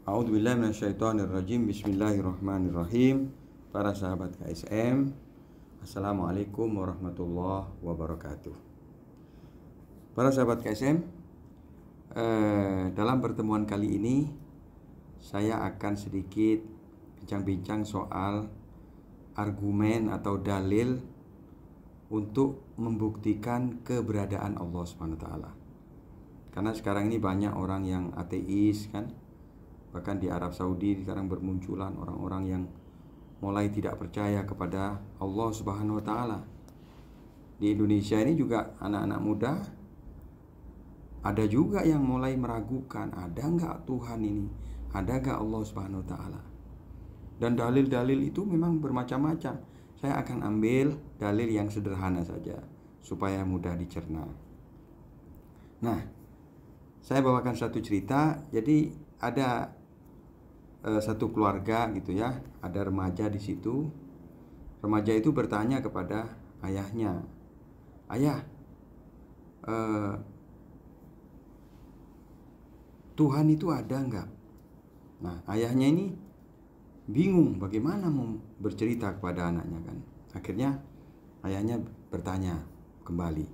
A'udzubillahi minasyaitonirrajim. Bismillahirrahmanirrahim. Para sahabat KSM, Assalamualaikum warahmatullahi wabarakatuh. Para sahabat KSM, dalam pertemuan kali ini saya akan sedikit bincang-bincang soal argumen atau dalil untuk membuktikan keberadaan Allah SWT. Karena sekarang ini banyak orang yang ateis kan. Bahkan di Arab Saudi sekarang bermunculan orang-orang yang mulai tidak percaya kepada Allah Subhanahu wa taala. Di Indonesia ini juga anak-anak muda ada juga yang mulai meragukan, ada enggak Tuhan ini? Ada enggak Allah Subhanahu wa taala? Dan dalil-dalil itu memang bermacam-macam. Saya akan ambil dalil yang sederhana saja supaya mudah dicerna. Nah, saya bawakan satu cerita. Jadi ada satu keluarga gitu ya, ada remaja di situ. Remaja itu bertanya kepada ayahnya, "Ayah, Tuhan itu ada enggak?" Nah, ayahnya ini bingung bagaimana mau bercerita kepada anaknya kan. Akhirnya ayahnya bertanya kembali,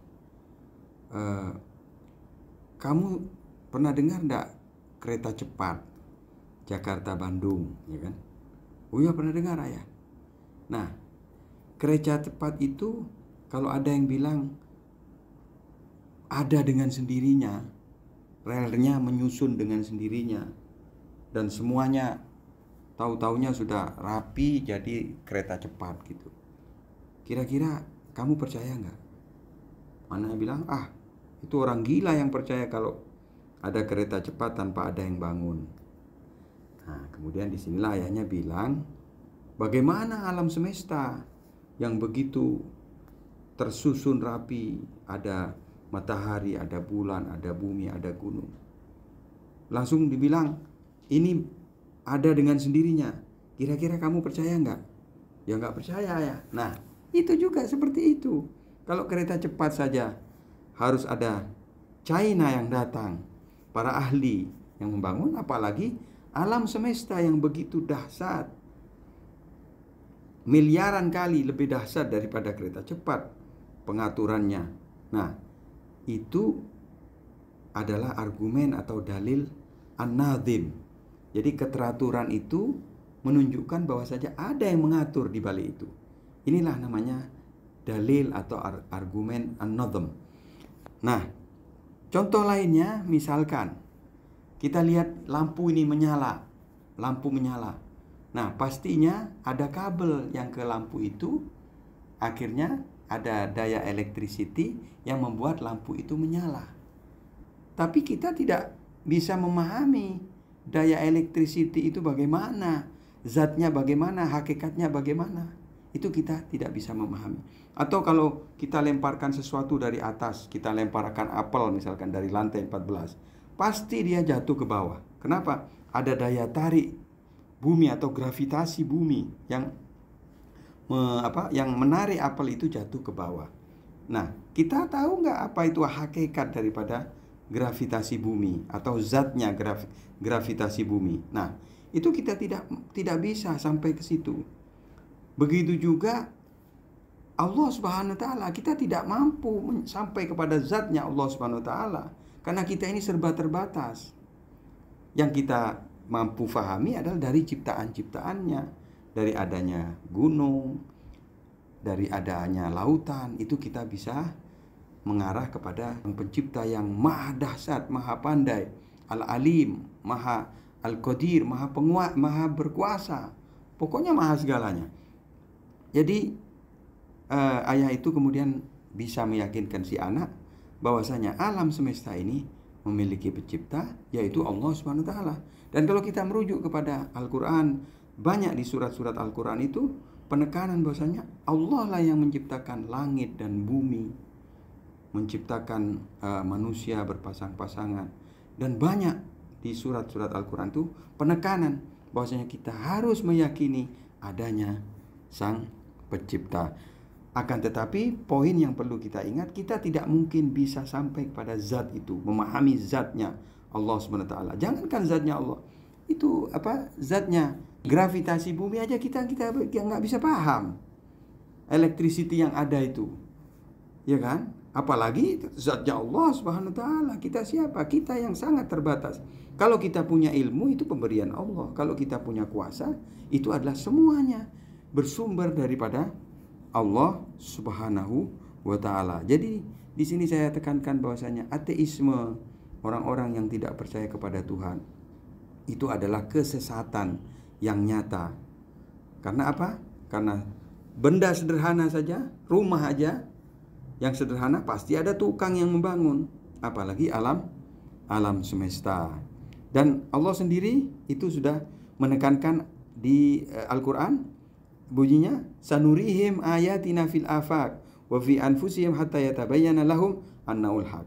"Kamu pernah dengar enggak kereta cepat Jakarta Bandung, ya kan?" "Oh iya, pernah dengar ayah." Nah, kereta cepat itu kalau ada yang bilang ada dengan sendirinya, relnya menyusun dengan sendirinya, dan semuanya tahu-taunya sudah rapi jadi kereta cepat gitu. Kira-kira kamu percaya nggak? Mana yang bilang, itu orang gila yang percaya kalau ada kereta cepat tanpa ada yang bangun. Nah, kemudian disinilah ayahnya bilang, bagaimana alam semesta yang begitu tersusun rapi, ada matahari, ada bulan, ada bumi, ada gunung. Langsung dibilang, ini ada dengan sendirinya. Kira-kira kamu percaya nggak? Ya nggak percaya ya. Nah, itu juga seperti itu. Kalau kereta cepat saja harus ada China yang datang, para ahli yang membangun, apalagi alam semesta yang begitu dahsyat, miliaran kali lebih dahsyat daripada kereta cepat pengaturannya. Nah, itu adalah argumen atau dalil an-nazim. Jadi keteraturan itu menunjukkan bahwa saja ada yang mengatur di balik itu. Inilah namanya dalil atau argumen an-nazm. Nah, contoh lainnya misalkan kita lihat lampu ini menyala. Lampu menyala. Nah, pastinya ada kabel yang ke lampu itu. Akhirnya ada daya electricity yang membuat lampu itu menyala. Tapi kita tidak bisa memahami daya electricity itu bagaimana, zatnya bagaimana, hakikatnya bagaimana. Itu kita tidak bisa memahami. Atau kalau kita lemparkan sesuatu dari atas, kita lemparkan apel misalkan dari lantai 14, pasti dia jatuh ke bawah. Kenapa? Ada daya tarik bumi atau gravitasi bumi yang menarik apel itu jatuh ke bawah. Nah, kita tahu nggak apa itu hakikat daripada gravitasi bumi atau zatnya gravitasi bumi? Nah, itu kita tidak bisa sampai ke situ. Begitu juga Allah Subhanahu wa taala, kita tidak mampu sampai kepada zatnya Allah Subhanahu wa taala karena kita ini serba terbatas. Yang kita mampu fahami adalah dari ciptaan-ciptaannya, dari adanya gunung, dari adanya lautan, itu kita bisa mengarah kepada pencipta yang maha dahsyat, maha pandai, al-alim, maha al-qadir, maha penguat, maha berkuasa, pokoknya maha segalanya. Jadi ayah itu kemudian bisa meyakinkan si anak bahwasanya alam semesta ini memiliki pencipta, yaitu Allah Subhanahu wa taala. Dan kalau kita merujuk kepada Al-Qur'an, banyak di surat-surat Al-Qur'an itu penekanan bahwasanya Allah lah yang menciptakan langit dan bumi, menciptakan manusia berpasang-pasangan, dan banyak di surat-surat Al-Quran itu penekanan bahwasanya kita harus meyakini adanya Sang Pencipta. Akan tetapi poin yang perlu kita ingat, kita tidak mungkin bisa sampai kepada zat itu, memahami zatnya Allah SWT. Jangankan zatnya Allah, itu apa zatnya. Gravitasi bumi aja kita nggak bisa paham. Electricity yang ada itu, ya kan? Apalagi zatnya Allah Subhanahu wa taala. Kita siapa? Kita yang sangat terbatas. Kalau kita punya ilmu itu pemberian Allah. Kalau kita punya kuasa itu adalah semuanya bersumber daripada Allah Subhanahu wa taala. Jadi di sini saya tekankan bahwasanya ateisme, orang-orang yang tidak percaya kepada Tuhan, itu adalah kesesatan yang nyata. Karena apa? Karena benda sederhana saja, rumah aja yang sederhana pasti ada tukang yang membangun, apalagi alam semesta. Dan Allah sendiri itu sudah menekankan di Al-Qur'an, bunyinya sanurihim ayatina fil afaq wa fi anfusihim hatta yatabayyana lahum annahul haq.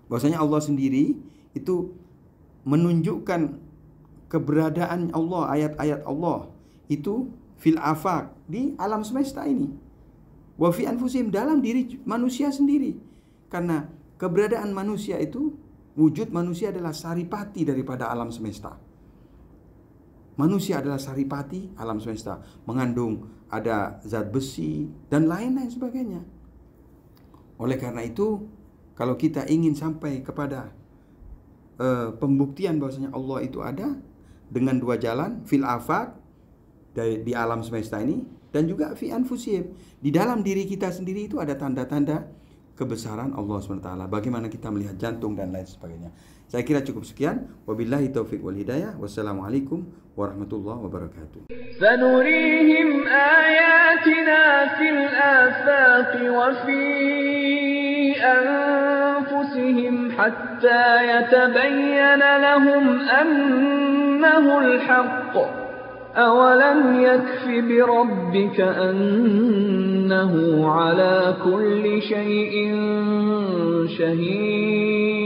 Bahwasanya Allah sendiri itu menunjukkan keberadaan Allah, ayat-ayat Allah itu fil afaq, di alam semesta ini. Wa fi anfusihim, dalam diri manusia sendiri. Karena keberadaan manusia itu, wujud manusia adalah saripati daripada alam semesta. Manusia adalah saripati alam semesta, mengandung ada zat besi dan lain-lain sebagainya. Oleh karena itu, kalau kita ingin sampai kepada pembuktian bahwasanya Allah itu ada dengan dua jalan, fil afaq, di alam semesta ini, dan juga fi anfusihim, di dalam diri kita sendiri itu ada tanda-tanda kebesaran Allah SWT. Bagaimana kita melihat jantung dan lain sebagainya. Saya kira cukup sekian. Wabillahi taufiq wal hidayah. Wassalamualaikum warahmatullahi wabarakatuh. سنريهم آياتنا في الآفاق وفي أنفسهم حتى يتبين لهم أنه الحق. أولم يكف بربك أنه على كل شيء شهيد